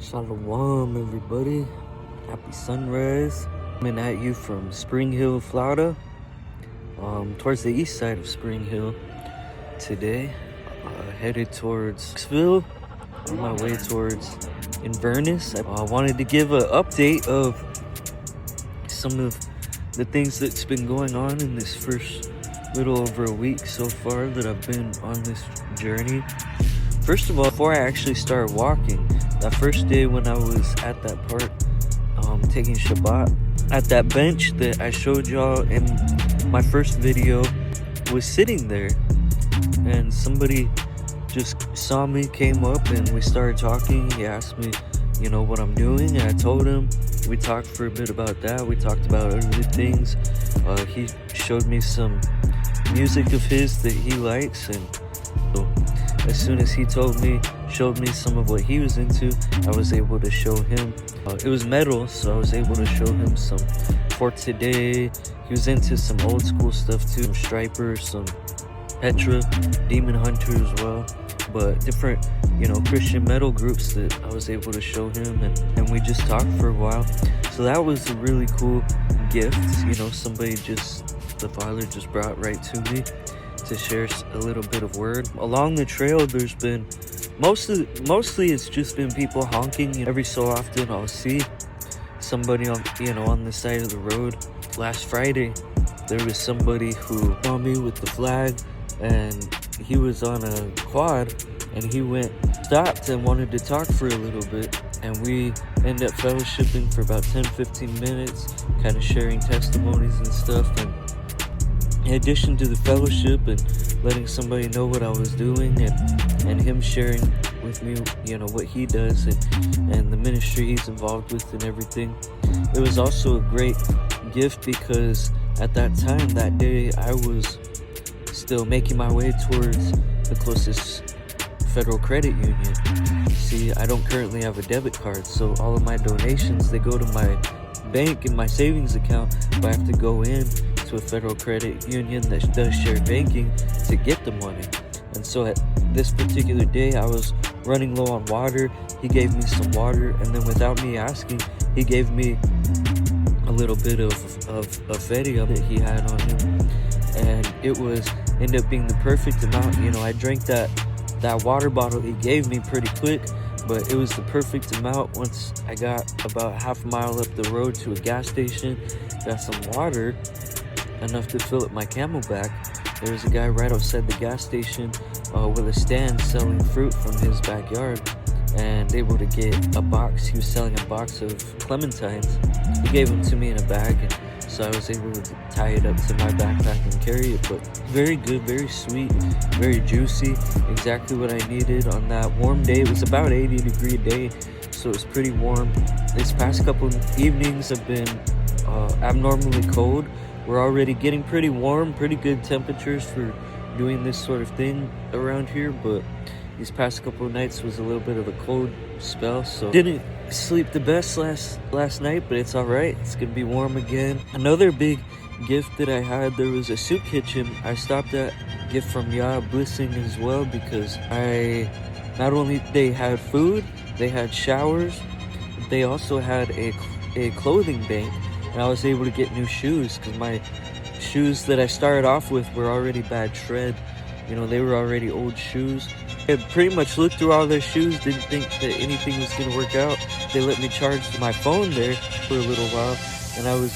Shalom, everybody. Happy sunrise. Coming at you from Spring Hill, Florida, towards the east side of Spring Hill today. Headed towards Knoxville, on my way towards Inverness. I wanted to give an update of some of the things that's been going on in this first little over a week so far that I've been on this journey. First of all, before I actually started walking, that first day when I was at that park taking Shabbat, at that bench that I showed y'all in my first video, was sitting there, and somebody just saw me, came up, and we started talking. He asked me, what I'm doing, and I told him. We talked for a bit about that. We talked about other things. He showed me some music of his that he likes, and so as soon as he showed me some of what he was into, I was able to show him. It was metal, so I was able to show him some For Today. He was into some old school stuff too, some Striper, some Petra, Demon Hunter as well. But different, Christian metal groups that I was able to show him, and we just talked for a while. So that was a really cool gift. Somebody the Father just brought right to me to share a little bit of word. Along the trail, there's been mostly it's just been people honking. Every so often I'll see somebody on the side of the road. Last Friday there was somebody who saw me with the flag, and he was on a quad, and he stopped and wanted to talk for a little bit, and we ended up fellowshipping for about 10-15 minutes, kind of sharing testimonies and stuff. And in addition to the fellowship and letting somebody know what I was doing, and him sharing with me, what he does and the ministry he's involved with and everything, it was also a great gift because at that time, that day, I was still making my way towards the closest federal credit union. See, I don't currently have a debit card, so all of my donations, they go to my bank in my savings account, but I have to go in to a federal credit union that does shared banking to get the money. And so at this particular day, I was running low on water. He gave me some water, and then without me asking, he gave me a little bit of feria that he had on him, and it ended up being the perfect amount. I drank that water bottle he gave me pretty quick, but it was the perfect amount. Once I got about half a mile up the road to a gas station, got some water, enough to fill up my Camelback. There was a guy right outside the gas station with a stand selling fruit from his backyard, and able to get a box. He was selling a box of clementines. He gave them to me in a bag, and so I was able to tie it up to my backpack and carry it. But very good, very sweet, very juicy, exactly what I needed on that warm day. It was about 80-degree day, so it was pretty warm. This past couple evenings have been abnormally cold. We're already getting pretty warm, pretty good temperatures for doing this sort of thing around here, but these past couple of nights was a little bit of a cold spell, so didn't sleep the best last night, but it's all right. It's gonna be warm again. Another big gift that I had, there was a soup kitchen. I stopped at gift from Yah Blessing as well, because not only they had food, they had showers, they also had a clothing bank, and I was able to get new shoes because my shoes that I started off with were already bad shred. They were already old shoes. I pretty much looked through all their shoes, didn't think that anything was going to work out. They let me charge my phone there for a little while, and I was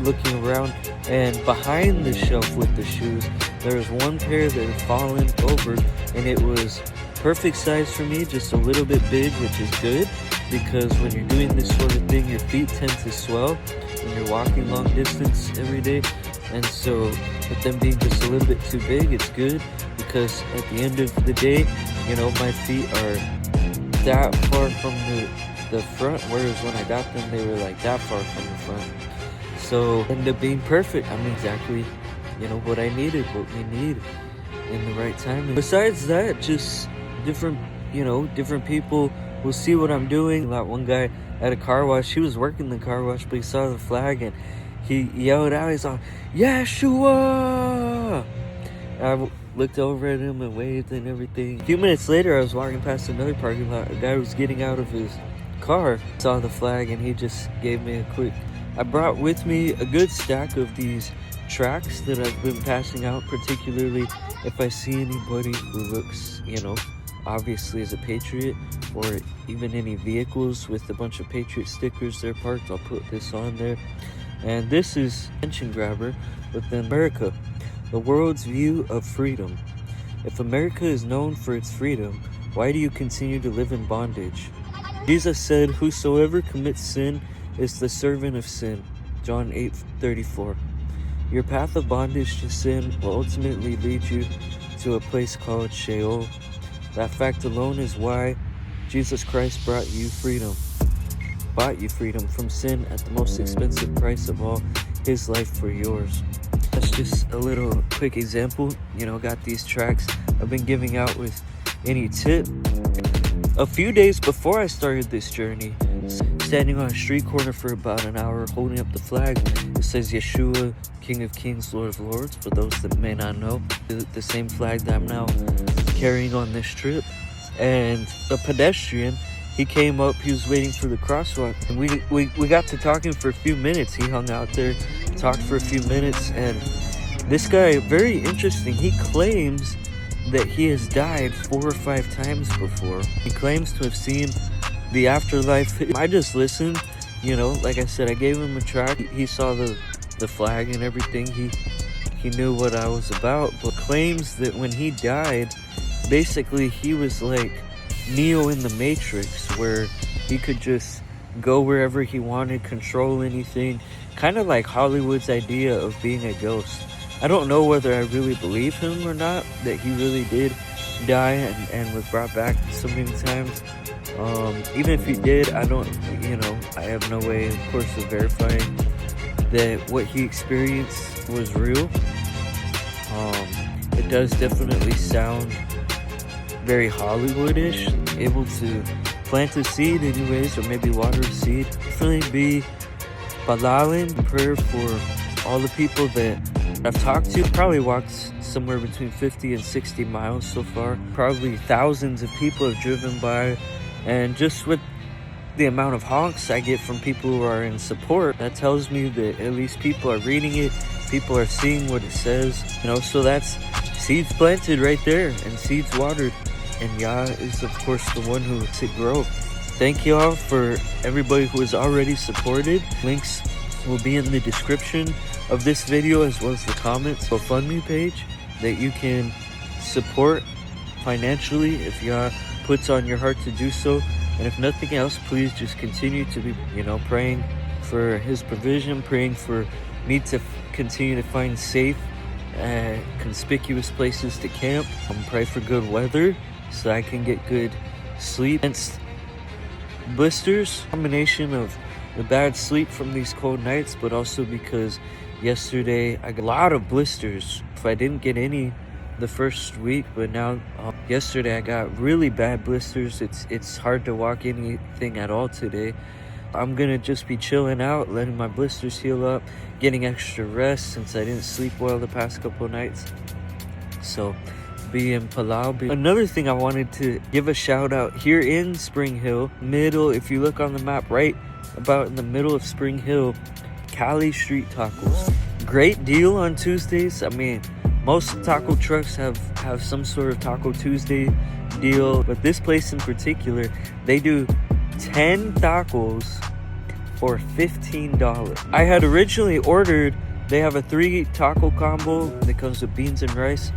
looking around, and behind the shelf with the shoes, there was one pair that had fallen over, and it was perfect size for me, just a little bit big, which is good, because when you're doing this sort of thing, your feet tend to swell when you're walking long distance every day. And so with them being just a little bit too big, it's good, because at the end of the day, my feet are that far from the front, whereas when I got them, they were like that far from the front. So it ended up being perfect. I'm exactly, what I needed, what we need in the right time. And besides that, just different people will see what I'm doing. That one guy at a car wash, he was working the car wash, but he saw the flag and he yelled out, he's like, Yeshua! I looked over at him and waved and everything. A few minutes later, I was walking past another parking lot. A guy was getting out of his car, saw the flag, and he just gave me a quick. I brought with me a good stack of these tracts that I've been passing out, particularly if I see anybody who looks, obviously as a patriot, or even any vehicles with a bunch of patriot stickers they're parked. I'll put this on there. And this is attention grabber within America, the world's view of freedom. If America is known for its freedom, why do you continue to live in bondage? Jesus said, whosoever commits sin is the servant of sin. John 8:34. Your path of bondage to sin will ultimately lead you to a place called Sheol. That fact alone is why Jesus Christ bought you freedom from sin at the most expensive price of all, his life for yours. That's just a little quick example. Got these tracts I've been giving out with any tip. A few days before I started this journey, standing on a street corner for about an hour holding up the flag, it says Yeshua, King of Kings, Lord of Lords, for those that may not know. The same flag that I'm now carrying on this trip. And a pedestrian, he came up, he was waiting for the crosswalk, and we got to talking for a few minutes. He hung out there, talked for a few minutes, and this guy, very interesting, he claims that he has died 4 or 5 times before. He claims to have seen the afterlife. I just listened, like I said, I gave him a track. He saw the flag and everything. He knew what I was about, but claims that when he died, basically he was like Neo in the Matrix, where he could just go wherever he wanted, control anything, kind of like Hollywood's idea of being a ghost. I don't know whether I really believe him or not, that he really did die and was brought back so many times. Even if he did, I have no way, of course, of verifying that what he experienced was real. It does definitely sound very Hollywood-ish, able to plant a seed anyways, or maybe water a seed. Definitely be balalin, prayer for all the people that I've talked to. Probably walked somewhere between 50 and 60 miles so far. Probably thousands of people have driven by, and just with the amount of honks I get from people who are in support, that tells me that at least people are reading it, people are seeing what it says, so that's seeds planted right there and seeds watered, and Yah is of course the one who lets it grow. Thank y'all for everybody who has already supported. Links will be in the description of this video, as well as the comments. GoFundMe page that you can support financially if Yah puts on your heart to do so. And if nothing else, please just continue to be, praying for his provision, praying for me to continue to find safe and conspicuous places to camp. Pray for good weather so I can get good sleep. Against blisters, combination of the bad sleep from these cold nights, but also because yesterday I got a lot of blisters. If I didn't get any the first week, but now yesterday I got really bad blisters. It's hard to walk anything at all today. I'm gonna just be chilling out, letting my blisters heal up, getting extra rest since I didn't sleep well the past couple nights. So be in Palau. Another thing I wanted to give a shout out, here in Spring Hill, if you look on the map, right about in the middle of Spring Hill, Cali Street Tacos. Great deal on Tuesdays. I mean, most taco trucks have some sort of Taco Tuesday deal, but this place in particular, they do 10 tacos for $15. I had originally ordered, they have a 3 taco combo that comes with beans and rice.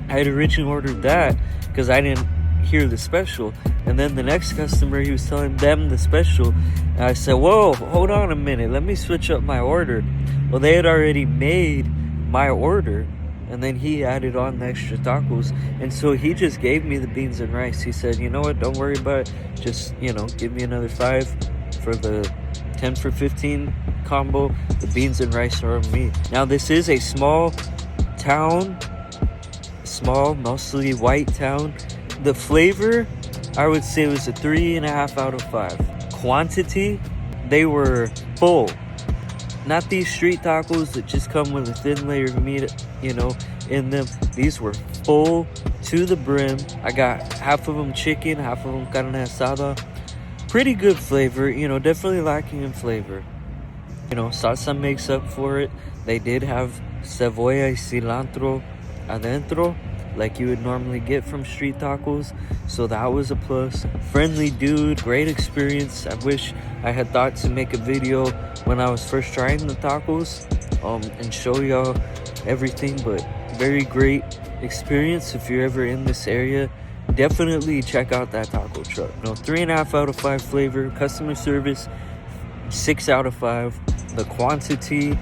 I had originally ordered that because I didn't hear the special, and then the next customer, he was telling them the special, and I said, whoa, hold on a minute, let me switch up my order. Well, they had already made my order, and then he added on the extra tacos, and so he just gave me the beans and rice. He said, you know what, don't worry about it, just give me another 5 for the 10 for 15 combo. The beans and rice are on me. Now, this is a small town, mostly white town. The flavor, I would say, was a 3.5 out of 5. Quantity, they were full. Not these street tacos that just come with a thin layer of meat, in them. These were full to the brim. I got half of them chicken, half of them carne asada. pretty good flavor, you know, definitely lacking in flavor. You know, salsa makes up for it. They did have cebolla y cilantro adentro, like you would normally get from street tacos, so that was a plus. Friendly dude, great experience. I wish I had thought to make a video when I was first trying the tacos and show y'all everything, but very great experience. If you're ever in this area, definitely check out that taco truck. You know, 3.5 out of 5 flavor, customer service 6 out of 5. The quantity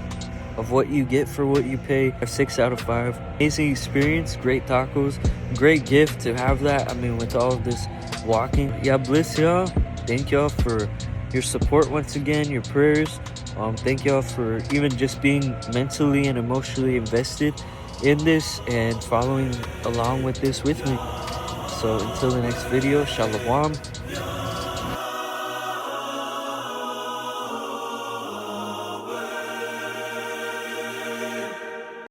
of what you get for what you pay, a 6 out of 5. Amazing experience, great tacos, great gift to have that. I mean, with all of this walking. Yeah, bless y'all. Thank y'all for your support once again, your prayers. Thank y'all for even just being mentally and emotionally invested in this and following along with this with me. So until the next video, shalom.